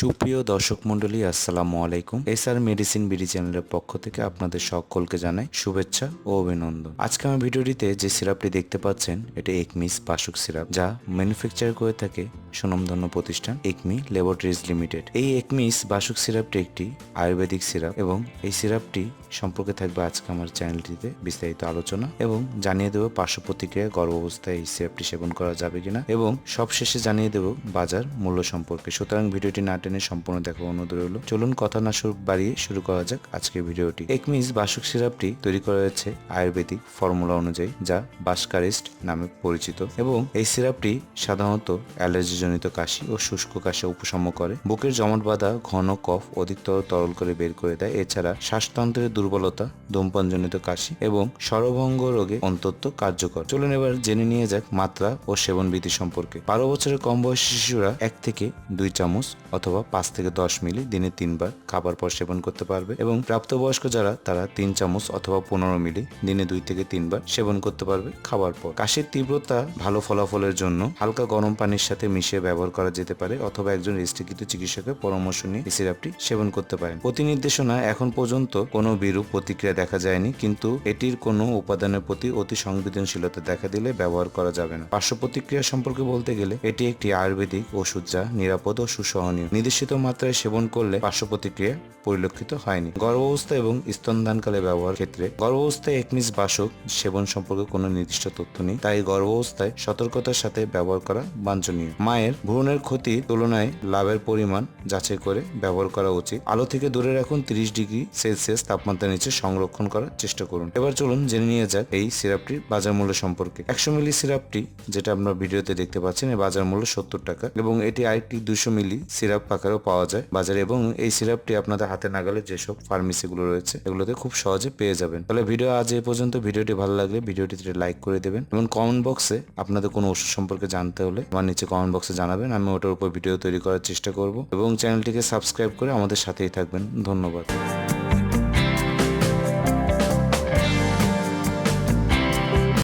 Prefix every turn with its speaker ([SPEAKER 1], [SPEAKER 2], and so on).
[SPEAKER 1] সুপ্রিয় দর্শক মন্ডলী, আসসালামু আলাইকুম। এসআর মেডিসিন বিডি চ্যানেলের পক্ষ থেকে আপনাদের সকলকে জানাই শুভেচ্ছা ও অভিনন্দন। আজকে আমার ভিডিওটিতে যে সিরাপটি দেখতে পাচ্ছেন এটি একমিস বাসুক সিরাপ, যা ম্যানুফ্যাকচার করে থাকে সুনামধন্য প্রতিষ্ঠান একমি ল্যাবরেটরিজ লিমিটেড। এই একমিস বাসুক সিরাপটি একটি আয়ুর্বেদিক সিরাপ এবং এই সিরাপটি সম্পর্কে থাকবে আজকে আমার চ্যানেলটিতে বিস্তারিত আলোচনা এবং জানিয়ে দেবো পার্শ্ব প্রতিক্রিয়া, গর্ভাবস্থায় এই সিরাপটি সেবন করা যাবে কিনা এবং সবশেষে জানিয়ে দেবো বাজার মূল্য সম্পর্কে। সুতরাং ভিডিওটি না টেনে সম্পূর্ণ দেখা অনুরোধ রইল। চলুন কথা না বাড়িয়ে শুরু করা যাক আজকের ভিডিওটি। একমিস বাসুক সিরাপটি তৈরি করা হয়েছে আয়ুর্বেদিক ফর্মুলা অনুযায়ী, যা বাসকারিস্ট নামে পরিচিত এবং এই সিরাপটি সাধারণত অ্যালার্জিজনিত কাশি ও শুষ্ক কাশি উপশম করে, বুকের জমাট বাঁধা ঘন কফ অধিকতর তরল করে বের করে দেয়। এছাড়া শ্বাসতন্ত্রের দুর্বলতা, ধূমপানজনিত কাশি এবং স্বরভঙ্গ রোগে অন্তত কার্যকর। চলুন এবার জেনে নিয়ে যাক মাত্রা ও সেবন বিধি সম্পর্কে। 12 বছরের কম বয়সী শিশুরা 1 থেকে 2 চামচ অথবা 5 থেকে 10 মিলি দিনে 3 বার খাবার পর সেবন করতে পারবে এবং প্রাপ্তবয়স্ক যারা তারা 3 চামচ অথবা 15 মিলি দিনে 2 থেকে 3 বার সেবন করতে পারবে খাবার পর। কাশির তীব্রতা ভালো ফলাফলের জন্য হালকা গরম পানির সাথে মিশিয়ে ব্যবহার করা যেতে পারে অথবা একজন রেজিস্ট্রিকৃত চিকিৎসকের পরামর্শ নিয়ে এই সিরাপটি সেবন করতে পারেন। প্রতি নির্দেশনা এখন পর্যন্ত কোনো বিরূপ প্রতিক্রিয়া দেখা যায়নি, কিন্তু এটির কোনো উপাদানের প্রতি অতি সংবেদনশীলতা দেখা দিলে ব্যবহার করা যাবে না। পার্শ্ব প্রতিক্রিয়া সম্পর্কে বলতে গেলে এটি একটি আয়ুর্বেদিক ওষুধ যা নিরাপদ ও সুসহনীয়। নির্দেশিত মাত্রায় সেবন করলে পার্শ্ব প্রতিক্রিয়া পরিলক্ষিত হয়নি। গর্ভাবস্থা এবং স্তনদানকালে ব্যবহার ক্ষেত্রে গর্ভাবস্থায় একমিস বাসক সেবন সম্পর্কে কোনো নির্দিষ্ট তথ্য নেই, তাই গর্ভাবস্থায় সতর্কতার সাথে ব্যবহার করা বাঞ্ছনীয়। মায়ের ভ্রূণের ক্ষতির তুলনায় লাভের পরিমাণ যাচাই করে ব্যবহার করা উচিত। আলো থেকে দূরে রাখুন, 30 ডিগ্রি সেলসিয়াস তাপমাত্রার নিচে সংরক্ষণ করার চেষ্টা করুন। এবার চলুন জেনে নিয়ে যাক এই সিরাপটির বাজার মূল্য সম্পর্কে। 100 মিলি সিরাপটি, যেটা আপনারা ভিডিওতে দেখতে পাচ্ছেন, এর বাজার মূল্য 70 টাকা এবং এটি আরেকটি 200 মিলি সিরাপ আকারেও পাওয়া যায় বাজারে এবং এই সিরাপটি আপনাদের হাতে নাগালে যেসব ফার্মেসিগুলো রয়েছে এগুলোতে খুব সহজে পেয়ে যাবেন। তাহলে ভিডিও আজ এই পর্যন্ত। ভিডিওটি ভালো লাগলে ভিডিওটিতে লাইক করে দেবেন এবং কমেন্ট বক্সে আপনাদের কোনো ওষুধ সম্পর্কে জানতে হলে আমার নিচে কমেন্ট বক্সে জানাবেন। আমি ওটার উপর ভিডিও তৈরি করার চেষ্টা করব এবং চ্যানেলটিকে সাবস্ক্রাইব করে আমাদের সাথেই থাকবেন। ধন্যবাদ।